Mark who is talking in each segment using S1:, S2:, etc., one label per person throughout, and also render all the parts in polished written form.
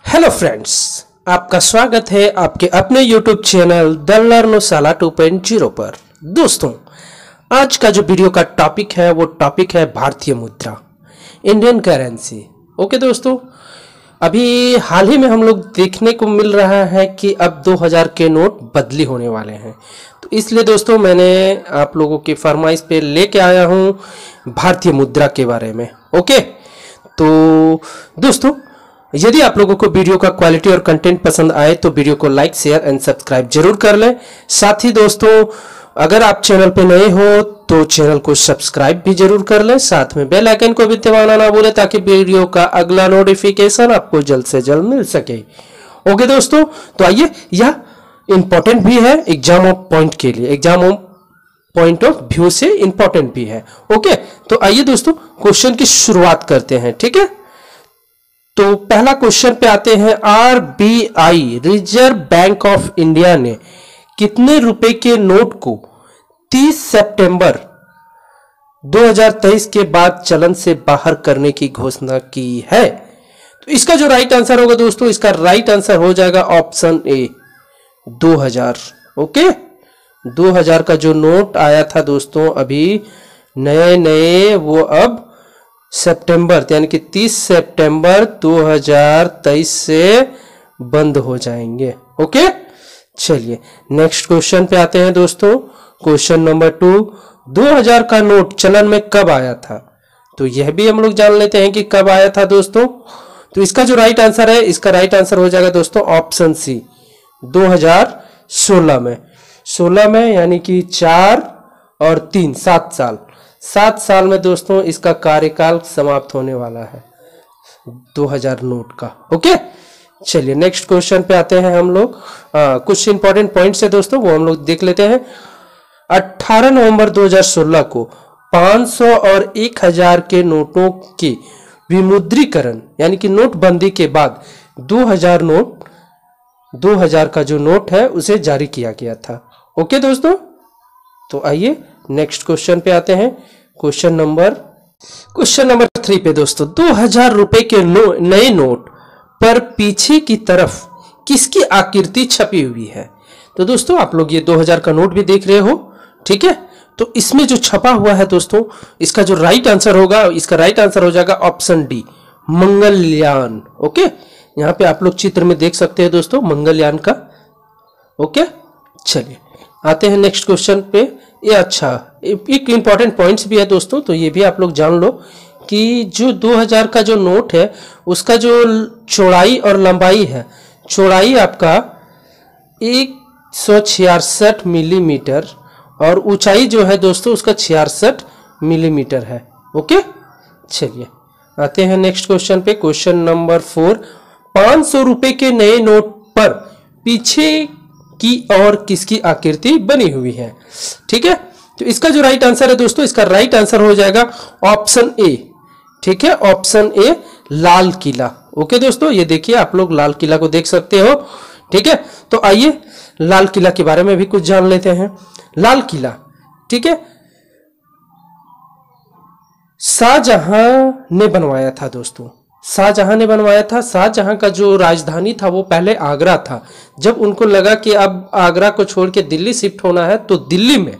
S1: Hello friends, आपका स्वागत है आपके अपने यूट्यूब चैनल द लर्नोशाला 2.0 पर। दोस्तों, आज का जो वीडियो का टॉपिक है वो टॉपिक है भारतीय मुद्रा, इंडियन करेंसी। ओके दोस्तों, अभी हाल ही में हम लोग देखने को मिल रहा है कि अब 2000 के नोट बदली होने वाले हैं। तो इसलिए दोस्तों मैंने आप लोगों की फरमाइश पे लेके आया हूँ भारतीय मुद्रा के बारे में। ओके, तो दोस्तों यदि आप लोगों को वीडियो का क्वालिटी और कंटेंट पसंद आए तो वीडियो को लाइक शेयर एंड सब्सक्राइब जरूर कर लें। साथ ही दोस्तों, अगर आप चैनल पे नए हो तो चैनल को सब्सक्राइब भी जरूर कर लें, साथ में बेल आइकन को भी दबाना ना भूलें ताकि वीडियो का अगला नोटिफिकेशन आपको जल्द से जल्द मिल सके। ओके दोस्तों, तो आइए, यह इंपॉर्टेंट भी है एग्जाम ऑफ पॉइंट के लिए, exam of point of view से इंपॉर्टेंट भी है। ओके, तो आइए दोस्तों क्वेश्चन की शुरुआत करते हैं। ठीक है, तो पहला क्वेश्चन पे आते हैं। RBI reserve Bank of India ने कितने रुपए के नोट को 30 सितंबर 2023 के बाद चलन से बाहर करने की घोषणा की है? तो इसका जो राइट आंसर होगा दोस्तों, इसका राइट आंसर हो जाएगा ऑप्शन ए 2000। ओके, 2000 का जो नोट आया था दोस्तों अभी नए वो अब सितंबर यानी कि 30 सितंबर 2023 से बंद हो जाएंगे। ओके, चलिए नेक्स्ट क्वेश्चन पे आते हैं दोस्तों। क्वेश्चन नंबर 2, 2000 का नोट चलन में कब आया था? तो यह भी हम लोग जान लेते हैं कि कब आया था दोस्तों। तो इसका जो राइट आंसर है, इसका राइट आंसर हो जाएगा दोस्तों ऑप्शन सी 2016 में। 16 में यानी कि 4 और 3 7 साल में दोस्तों इसका कार्यकाल समाप्त होने वाला है 2000 नोट का। ओके, चलिए नेक्स्ट क्वेश्चन पे आते हैं हम लोग। कुछ इंपॉर्टेंट पॉइंट्स है दोस्तों, वो हम लोग देख लेते हैं। 18 नवंबर 2016 को 500 और 1000 के नोटों के विमुद्रीकरण यानी कि नोटबंदी के बाद 2000 का जो नोट है उसे जारी किया गया था। ओके दोस्तों, तो आइए नेक्स्ट क्वेश्चन पे आते हैं। क्वेश्चन नंबर 3 पे दोस्तों, 2000 रुपए के नए नोट पर पीछे की तरफ किसकी आकृति छपी हुई है? तो दोस्तों आप लोग ये 2000 का नोट भी देख रहे हो, ठीक है। तो इसमें जो छपा हुआ है दोस्तों, इसका जो राइट आंसर होगा, इसका राइट आंसर हो जाएगा ऑप्शन डी मंगलयान। ओके, यहाँ पे आप लोग चित्र में देख सकते हैं दोस्तों मंगलयान का। ओके, चलिए आते हैं नेक्स्ट क्वेश्चन पे। ये अच्छा एक इंपॉर्टेंट पॉइंट्स भी है दोस्तों, तो ये भी आप लोग जान लो कि जो 2000 का जो नोट है उसका जो चौड़ाई और लंबाई है, चौड़ाई आपका 166 मिलीमीटर और ऊंचाई जो है दोस्तों उसका 66 मिलीमीटर है। ओके, चलिए आते हैं नेक्स्ट क्वेश्चन पे। क्वेश्चन नंबर 4, 500 रुपए के नए नोट पर पीछे की और किसकी आकृति बनी हुई है? ठीक है, तो इसका जो राइट आंसर है दोस्तों, इसका राइट आंसर हो जाएगा ऑप्शन ए। ठीक है, option A Lal Qila. Okay दोस्तों, ये देखिए आप लोग लाल किला को देख सकते हो। ठीक है, तो आइए लाल किला के बारे में भी कुछ जान लेते हैं। लाल किला, ठीक है, शाहजहां ने बनवाया था दोस्तों, शाहजहां ने बनवाया था। शाहजहां का जो राजधानी था वो पहले आगरा था। जब उनको लगा कि अब आगरा को छोड़ के दिल्ली शिफ्ट होना है तो दिल्ली में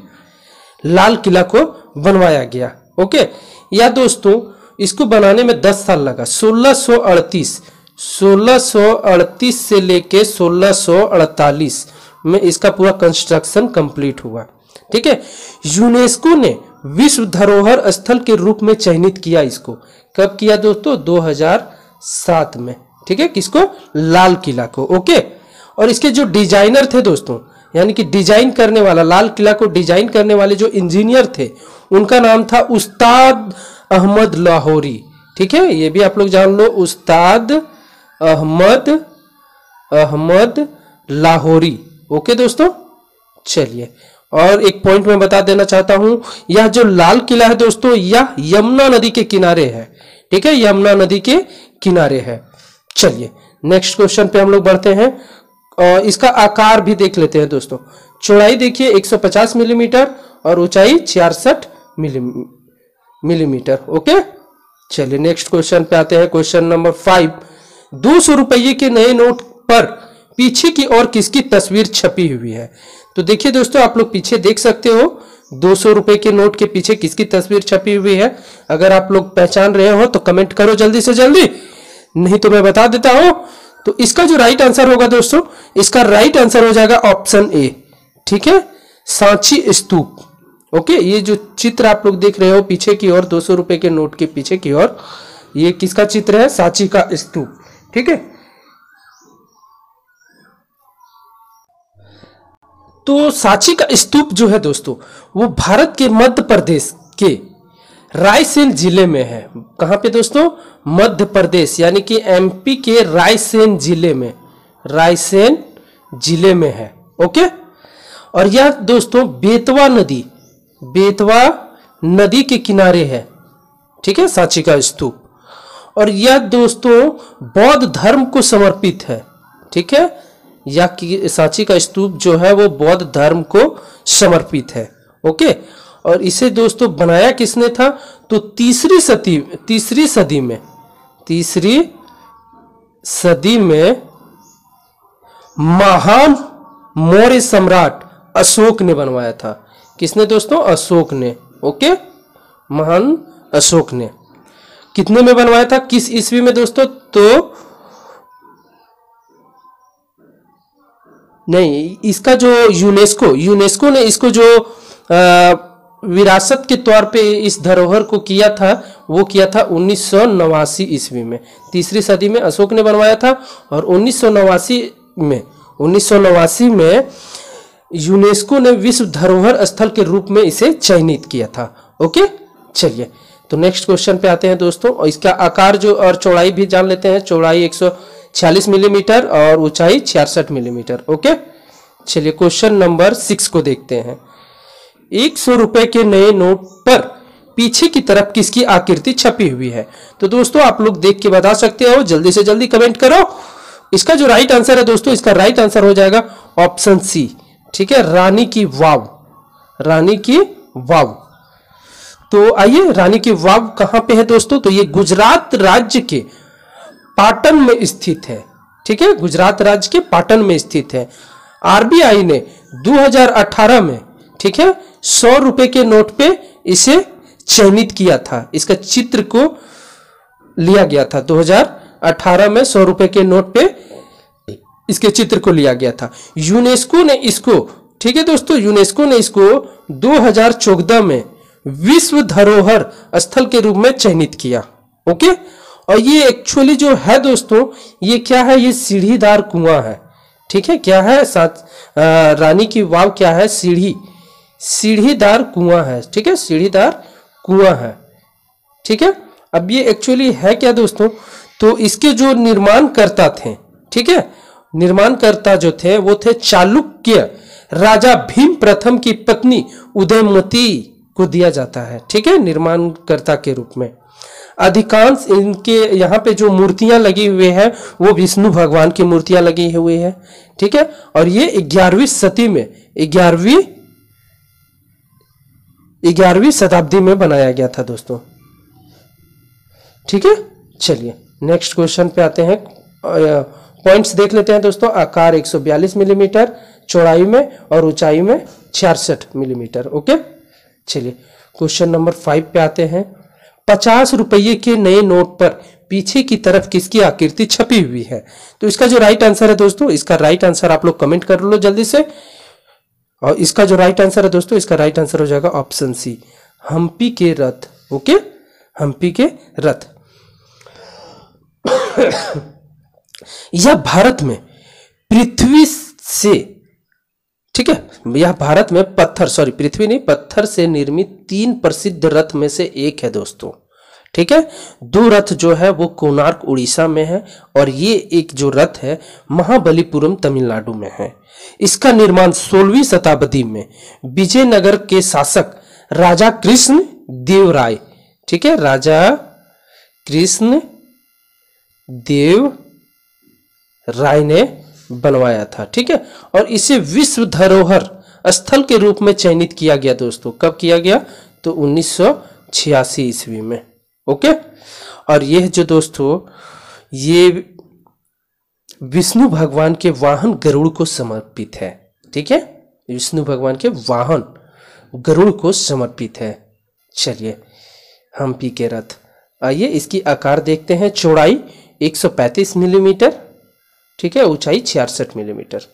S1: लाल किला को बनवाया गया। ओके, या दोस्तों इसको बनाने में 10 साल लगा। 1638 से लेके 1648 में इसका पूरा कंस्ट्रक्शन कंप्लीट हुआ। ठीक है, यूनेस्को ने विश्व धरोहर स्थल के रूप में चयनित किया इसको। कब किया दोस्तों? 2007 में। ठीक है, किसको? लाल किला को। ओके, और इसके जो डिजाइनर थे दोस्तों, यानी कि डिजाइन करने वाला, लाल किला को डिजाइन करने वाले जो इंजीनियर थे उनका नाम था उस्ताद अहमद लाहौरी। ठीक है, ये भी आप लोग जान लो, उस्ताद अहमद लाहौरी। ओके दोस्तों, चलिए और एक पॉइंट मैं बता देना चाहता हूं, यह जो लाल किला है दोस्तों यह यमुना नदी के किनारे है। ठीक है, यमुना नदी के किनारे है। चलिए नेक्स्ट क्वेश्चन पे हम लोग बढ़ते हैं और इसका आकार भी देख लेते हैं दोस्तों। चौड़ाई देखिए 150 मिलीमीटर और ऊंचाई 66 मिलीमीटर। ओके, चलिए नेक्स्ट क्वेश्चन पे आते हैं। क्वेश्चन नंबर 5, ₹200 के नए नोट पर पीछे की ओर किसकी तस्वीर छपी हुई है? तो देखिए दोस्तों, आप लोग पीछे देख सकते हो, ₹200 के नोट के पीछे किसकी तस्वीर छपी हुई है? अगर आप लोग पहचान रहे हो तो कमेंट करो जल्दी से जल्दी, नहीं तो मैं बता देता हूं। तो इसका जो राइट आंसर होगा दोस्तों, इसका राइट आंसर हो जाएगा ऑप्शन ए। ठीक है, सांची स्तूप। ओके, ये जो चित्र आप लोग देख रहे हो पीछे की ओर, ₹200 के नोट के पीछे की ओर, ये किसका चित्र है? सांची का स्तूप। ठीक है, तो सांची का स्तूप जो है दोस्तों, वो भारत के मध्य प्रदेश के रायसेन जिले में है। कहां पे दोस्तों? मध्य प्रदेश यानी कि एमपी के रायसेन जिले में, रायसेन जिले में है। ओके, और यह दोस्तों बेतवा नदी के किनारे है। ठीक है, सांची का स्तूप, और यह दोस्तों बौद्ध धर्म को समर्पित है। ठीक है, यह सांची का स्तूप जो है वो बौद्ध धर्म को समर्पित है। ओके, और इसे दोस्तों बनाया किसने था? तो तीसरी सदी में महान मौर्य सम्राट अशोक ने बनवाया था। किसने दोस्तों? अशोक ने। ओके, महान अशोक ने कितने में बनवाया था? किस ईस्वी में दोस्तों? तो नहीं, इसका जो यूनेस्को ने इसको जो विरासत के तौर पे इस धरोहर को किया था, वो किया था 1989 ईस्वी में। तीसरी सदी में अशोक ने बनवाया था, और 1989 में यूनेस्को ने विश्व धरोहर स्थल के रूप में इसे चयनित किया था। ओके, चलिए तो नेक्स्ट क्वेश्चन पे आते हैं दोस्तों, और इसका आकार जो और चौड़ाई भी जान लेते हैं। चौड़ाई 146 मिलीमीटर और ऊंचाई 66 मिलीमीटर। ओके, चलिए क्वेश्चन नंबर 6 को देखते हैं। ₹100 के नए नोट पर पीछे की तरफ किसकी आकृति छपी हुई है? तो दोस्तों आप लोग देख के बता सकते हो, जल्दी से जल्दी कमेंट करो। इसका जो राइट आंसर है दोस्तों, इसका राइट आंसर हो जाएगा ऑप्शन सी। ठीक है, रानी की वाव। रानी की वाव। तो आइए, रानी की वाव कहां पे है दोस्तों? तो ये गुजरात राज्य के पाटन में स्थित है। ठीक है, गुजरात राज्य के पाटन में स्थित है। आरबीआई ने 2018 में, ठीक है, ₹100 के नोट पे इसे चयनित किया था। इसका चित्र को लिया गया था 2018 में, ₹100 के नोट पे इसके चित्र को लिया गया था। यूनेस्को ने इसको, ठीक है दोस्तों, यूनेस्को ने इसको 2014 में विश्व धरोहर स्थल के रूप में चयनित किया। ओके, और ये एक्चुअली जो है दोस्तों, ये क्या है? ये सीढ़ीदार कुआं है। ठीक है, क्या है? रानी की वाव क्या है? सीढ़ीदार कुआं है। ठीक है, सीढ़ीदार कुआं है। ठीक है, अब ये एक्चुअली है क्या दोस्तों? तो इसके जो निर्माणकर्ता थे, ठीक है, निर्माणकर्ता जो थे वो थे चालुक्य राजा भीम प्रथम की पत्नी उदयमती को दिया जाता है। ठीक है, निर्माणकर्ता के रूप में। अधिकांश इनके यहाँ पे जो मूर्तियां लगी हुई है वो विष्णु भगवान की मूर्तियां लगी हुई है। ठीक है, और ये 11वीं सदी में 11वीं शताब्दी में बनाया गया था दोस्तों। ठीक है, चलिए नेक्स्ट क्वेश्चन पे आते हैं। पॉइंट्स देख लेते हैं दोस्तों। आकार 142 मिलीमीटर, चौड़ाई में और ऊंचाई में 66 मिलीमीटर। ओके, चलिए क्वेश्चन नंबर 5 पे आते हैं। ₹50 के नए नोट पर पीछे की तरफ किसकी आकृति छपी हुई है? तो इसका जो राइट आंसर है दोस्तों, इसका राइट आंसर आप लोग कमेंट कर लो जल्दी से। और इसका जो राइट आंसर है दोस्तों, इसका राइट आंसर हो जाएगा ऑप्शन सी, हम्पी के रथ। ओके, हम्पी के रथ। यह भारत में पृथ्वी से, ठीक है, यह भारत में पृथ्वी नहीं, पत्थर से निर्मित 3 प्रसिद्ध रथ में से एक है दोस्तों। ठीक है, 2 रथ जो है वो कोणार्क उड़ीसा में है, और ये एक जो रथ है महाबलीपुरम तमिलनाडु में है। इसका निर्माण 16वीं शताब्दी में विजयनगर के शासक राजा कृष्ण देव राय, ठीक है, राजा कृष्ण देव राय ने बनवाया था। ठीक है, और इसे विश्व धरोहर स्थल के रूप में चयनित किया गया दोस्तों। कब किया गया? तो 1986 ईस्वी में। ओके, और यह जो दोस्तों ये विष्णु भगवान के वाहन गरुड़ को समर्पित है। ठीक है, विष्णु भगवान के वाहन गरुड़ को समर्पित है। चलिए, हम्पी के रथ। आइए इसकी आकार देखते हैं। चौड़ाई 135 मिलीमीटर, ठीक है, ऊंचाई 66 मिलीमीटर।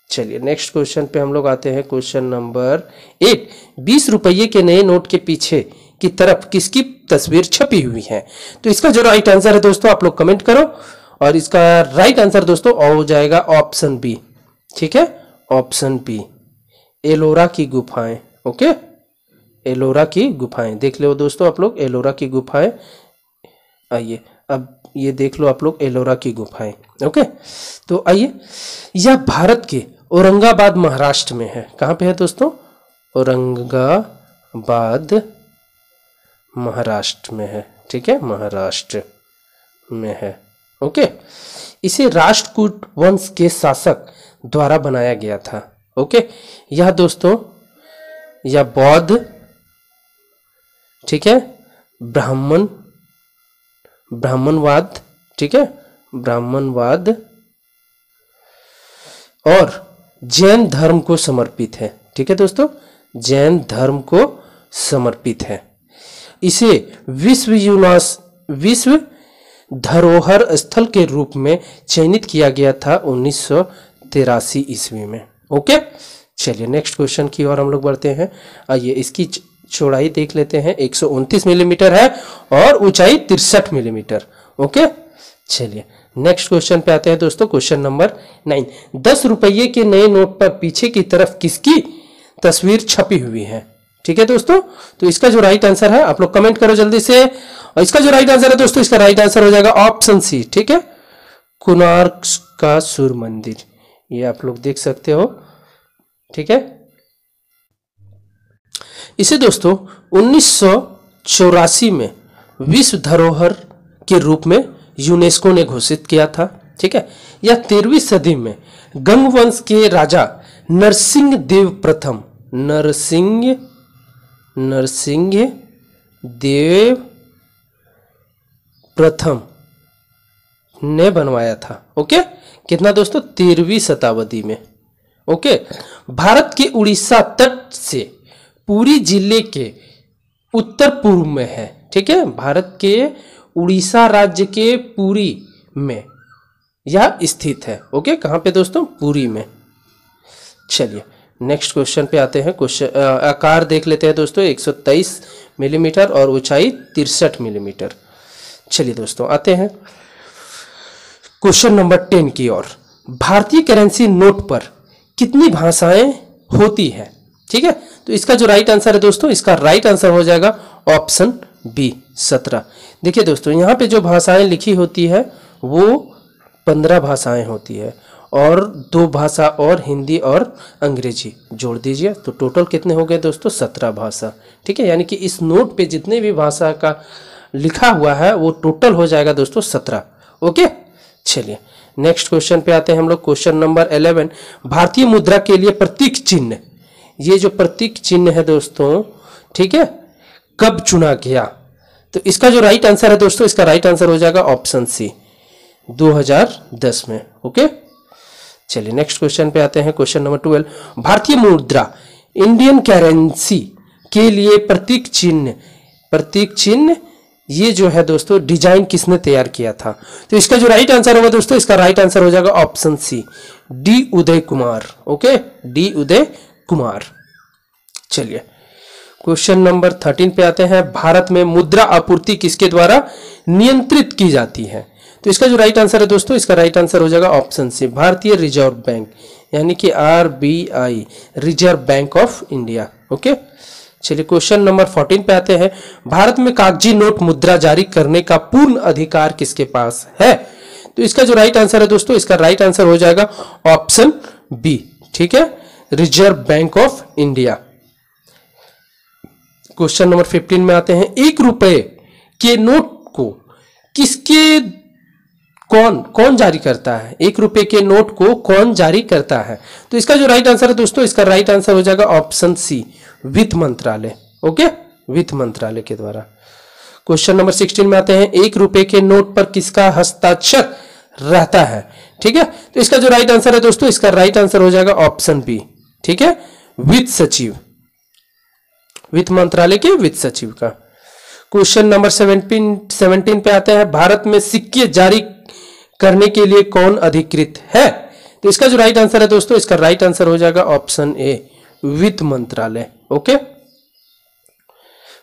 S1: चलिए नेक्स्ट क्वेश्चन पे हम लोग आते हैं। क्वेश्चन नंबर 8, 20 रुपये के नए नोट के पीछे की तरफ किसकी तस्वीर छपी हुई है? तो इसका जो राइट आंसर है दोस्तों आप लोग कमेंट करो, और इसका राइट आंसर दोस्तों हो जाएगा ऑप्शन बी। ठीक है, ऑप्शन बी, एलोरा की गुफाएं। ओके, एलोरा की गुफाएं देख लो दोस्तों आप लोग, एलोरा की गुफाएं। आइए अब ये देख लो आप लोग, एलोरा की गुफाएं। ओके, तो आइए, यह भारत के औरंगाबाद महाराष्ट्र में है। कहां पे है दोस्तों? औरंगाबाद महाराष्ट्र में है। ठीक है, महाराष्ट्र में है। ओके, इसे राष्ट्रकूट वंश के शासक द्वारा बनाया गया था। ओके, यह दोस्तों यह बौद्ध, ठीक है, ब्राह्मणवाद, ठीक है, ब्राह्मणवाद और जैन धर्म को समर्पित है। ठीक है दोस्तों, जैन धर्म को समर्पित है। इसे विश्व धरोहर स्थल के रूप में चयनित किया गया था 1983 ईस्वी में। ओके, चलिए नेक्स्ट क्वेश्चन की ओर हम लोग बढ़ते हैं। आइए इसकी चौड़ाई देख लेते हैं, 129 मिलीमीटर है और ऊंचाई 63 मिलीमीटर। ओके, चलिए नेक्स्ट क्वेश्चन पे आते हैं दोस्तों। क्वेश्चन नंबर 9, 10 रुपये के नए नोट पर पीछे की तरफ किसकी तस्वीर छपी हुई है? ठीक है दोस्तों, तो इसका जो राइट आंसर है आप लोग कमेंट करो जल्दी से। और इसका जो राइट आंसर है दोस्तों, इसका राइट आंसर हो जाएगा ऑप्शन सी। ठीक है, कोणार्क का सूर्य मंदिर, ये आप लोग देख सकते हो। ठीक है, इसे दोस्तों 1984 में विश्व धरोहर के रूप में यूनेस्को ने घोषित किया था। ठीक है, यह 13वीं सदी में गंग वंश के राजा नरसिंह देव प्रथम ने बनवाया था। ओके, कितना दोस्तों? 13वीं शताब्दी में। ओके, भारत के उड़ीसा तट से पुरी जिले के उत्तर पूर्व में है। ठीक है, भारत के उड़ीसा राज्य के पुरी में यह स्थित है। ओके, कहां पे दोस्तों? पुरी में। चलिए नेक्स्ट क्वेश्चन पे आते हैं। क्वेश्चन आकार देख लेते हैं दोस्तों, 123 मिलीमीटर और ऊंचाई 63 मिलीमीटर। चलिए दोस्तों आते हैं क्वेश्चन नंबर 10 की ओर। भारतीय करेंसी नोट पर कितनी भाषाएं होती है? ठीक है, तो इसका जो राइट आंसर है दोस्तों, इसका राइट आंसर हो जाएगा ऑप्शन बी, 17। देखिए दोस्तों, यहाँ पे जो भाषाएं लिखी होती है वो 15 भाषाएं होती है, और 2 भाषा और हिंदी और अंग्रेजी जोड़ दीजिए तो टोटल कितने हो गए दोस्तों? 17 भाषा। ठीक है, यानी कि इस नोट पे जितने भी भाषा का लिखा हुआ है वो टोटल हो जाएगा दोस्तों 17। ओके, चलिए नेक्स्ट क्वेश्चन पे आते हैं हम लोग। क्वेश्चन नंबर 11, भारतीय मुद्रा के लिए प्रतीक चिन्ह, ये जो प्रतीक चिन्ह है दोस्तों, ठीक है, कब चुना गया? तो इसका जो राइट आंसर है दोस्तों, इसका राइट आंसर हो जाएगा ऑप्शन सी, 2010 में। ओके, चलिए नेक्स्ट क्वेश्चन पे आते हैं। क्वेश्चन नंबर 12, भारतीय मुद्रा इंडियन करेंसी के लिए प्रतीक चिन्ह ये जो है दोस्तों डिजाइन किसने तैयार किया था? तो इसका जो राइट आंसर होगा दोस्तों, इसका राइट आंसर हो जाएगा ऑप्शन सी, D Uday Kumar. Okay, D Uday Kumar. चलिए क्वेश्चन नंबर 13 पे आते हैं। भारत में मुद्रा आपूर्ति किसके द्वारा नियंत्रित की जाती है? तो इसका जो राइट आंसर है दोस्तों, इसका राइट आंसर हो जाएगा ऑप्शन सी, भारतीय रिजर्व बैंक, यानी कि RBI, reserve Bank of India. Okay, चलिए क्वेश्चन नंबर 14 पे आते हैं। भारत में कागजी नोट मुद्रा जारी करने का पूर्ण अधिकार किसके पास है? तो इसका जो राइट आंसर है दोस्तों, इसका राइट आंसर हो जाएगा ऑप्शन बी। ठीक है, Reserve Bank of India. Question number 15 में आते हैं। 1 रुपए के नोट को कौन जारी करता है? 1 रुपए के नोट को कौन जारी करता है? तो इसका जो राइट आंसर है दोस्तों, इसका राइट आंसर हो जाएगा ऑप्शन सी, वित्त मंत्रालय। ओके, वित्त मंत्रालय के द्वारा। क्वेश्चन नंबर 16 में आते हैं। 1 रुपए के नोट पर किसका हस्ताक्षर रहता है। ठीक है, तो इसका जो राइट आंसर है दोस्तों, इसका राइट आंसर हो जाएगा ऑप्शन बी। ठीक है, वित्त सचिव, वित्त मंत्रालय के वित्त सचिव का। क्वेश्चन नंबर 17 पे आते हैं, भारत में सिक्के जारी करने के लिए कौन अधिकृत है? तो इसका जो राइट आंसर है दोस्तों, इसका राइट आंसर हो जाएगा ऑप्शन ए, वित्त मंत्रालय। ओके,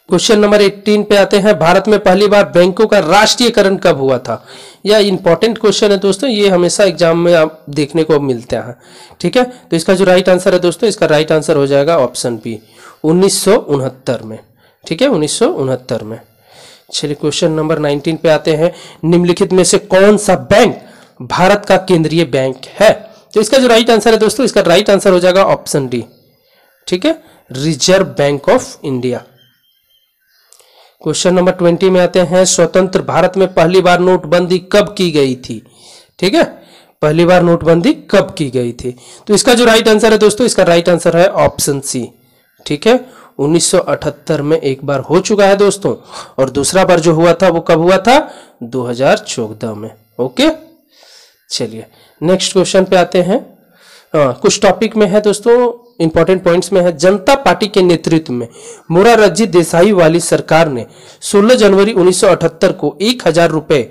S1: क्वेश्चन नंबर 18 पे आते हैं, भारत में पहली बार बैंकों का राष्ट्रीयकरण कब हुआ था? यह इंपॉर्टेंट क्वेश्चन है दोस्तों, ये हमेशा एग्जाम में आप देखने को मिलते हैं। ठीक है, तो इसका जो राइट आंसर है दोस्तों, इसका राइट आंसर हो जाएगा ऑप्शन बी, 1969 में। ठीक है, 1969 में। चलिए क्वेश्चन नंबर 19 पे आते हैं, निम्नलिखित में से कौन सा बैंक भारत का केंद्रीय बैंक है? तो इसका जो राइट आंसर है दोस्तों, इसका राइट आंसर हो जाएगा ऑप्शन डी। ठीक है, Reserve Bank of India. Question number 20 में आते हैं, स्वतंत्र भारत में पहली बार नोटबंदी कब की गई थी? ठीक है, पहली बार नोटबंदी कब की गई थी? तो इसका जो राइट आंसर है दोस्तों, इसका राइट आंसर है ऑप्शन सी। ठीक है, 1978 में एक बार हो चुका है दोस्तों, और दूसरा बार जो हुआ था वो कब हुआ था? 2014 में। ओके, चलिए नेक्स्ट क्वेश्चन पे आते हैं। कुछ टॉपिक में है दोस्तों, इंपॉर्टेंट पॉइंट्स में है, जनता पार्टी के नेतृत्व में मोरारजी देसाई वाली सरकार ने 16 जनवरी 1978 को 1000 रुपए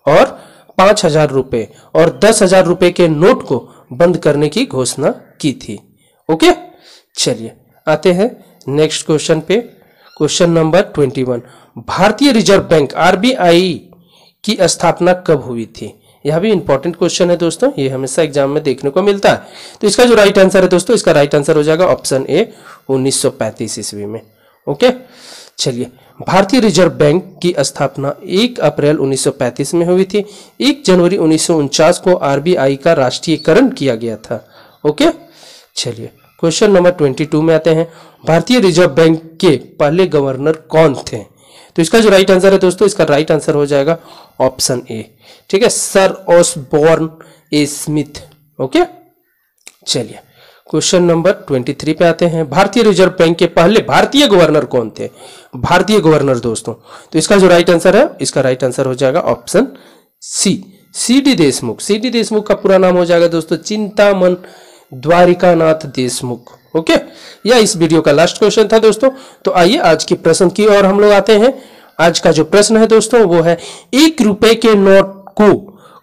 S1: और 5000 रुपए और 10,000 रुपए के नोट को बंद करने की घोषणा की थी। ओके, चलिए आते हैं नेक्स्ट क्वेश्चन पे। क्वेश्चन नंबर 21, भारतीय रिजर्व बैंक आरबीआई की स्थापना कब हुई थी? यह भी इंपॉर्टेंट क्वेश्चन है दोस्तों, ये हमेशा एग्जाम में देखने को मिलता है। तो इसका जो राइट आंसर है दोस्तों, इसका राइट आंसर हो जाएगा ऑप्शन ए, 1935 ईस्वी में। ओके, चलिए भारतीय रिजर्व बैंक की स्थापना 1 अप्रैल 1935 में हुई थी। 1 जनवरी 1949 को आरबीआई का राष्ट्रीयकरण किया गया था। ओके, चलिए क्वेश्चन नंबर 22 में आते हैं, भारतीय रिजर्व बैंक के पहले गवर्नर कौन थे? तो इसका जो राइट आंसर है दोस्तों, इसका राइट आंसर हो जाएगा ऑप्शन ए। ठीक है, sir Osborne A Smith. Okay, चलिए क्वेश्चन नंबर 23 पे आते हैं, भारतीय रिजर्व बैंक के पहले भारतीय गवर्नर कौन थे? भारतीय गवर्नर दोस्तों, तो इसका जो राइट आंसर है, इसका राइट आंसर हो जाएगा option C, CD Deshmukh. CD Deshmukh का पूरा नाम हो जाएगा दोस्तों चिंतामन द्वारिकानाथ देशमुख। ओके, यह इस वीडियो का लास्ट क्वेश्चन था दोस्तों। तो आइए आज की प्रश्न की ओर हम लोग आते हैं। आज का जो प्रश्न है दोस्तों वो है, 1 रुपए के नोट को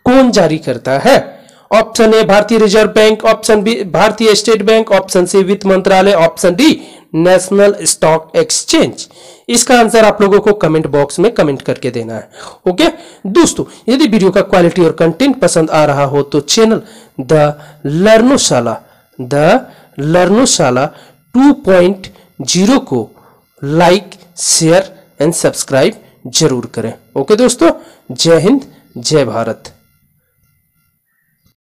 S1: कौन जारी करता है? ऑप्शन ए भारतीय रिजर्व बैंक, ऑप्शन बी भारतीय स्टेट बैंक, ऑप्शन सी वित्त मंत्रालय, option D national stock exchange. इसका आंसर आप लोगों को कमेंट बॉक्स में कमेंट करके देना है। ओके दोस्तों, यदि वीडियो का क्वालिटी और कंटेंट पसंद आ रहा हो तो चैनल द लर्नोशाला 2.0 को लाइक, शेयर एंड सब्सक्राइब जरूर करें। ओके दोस्तों, जय हिंद, जय भारत।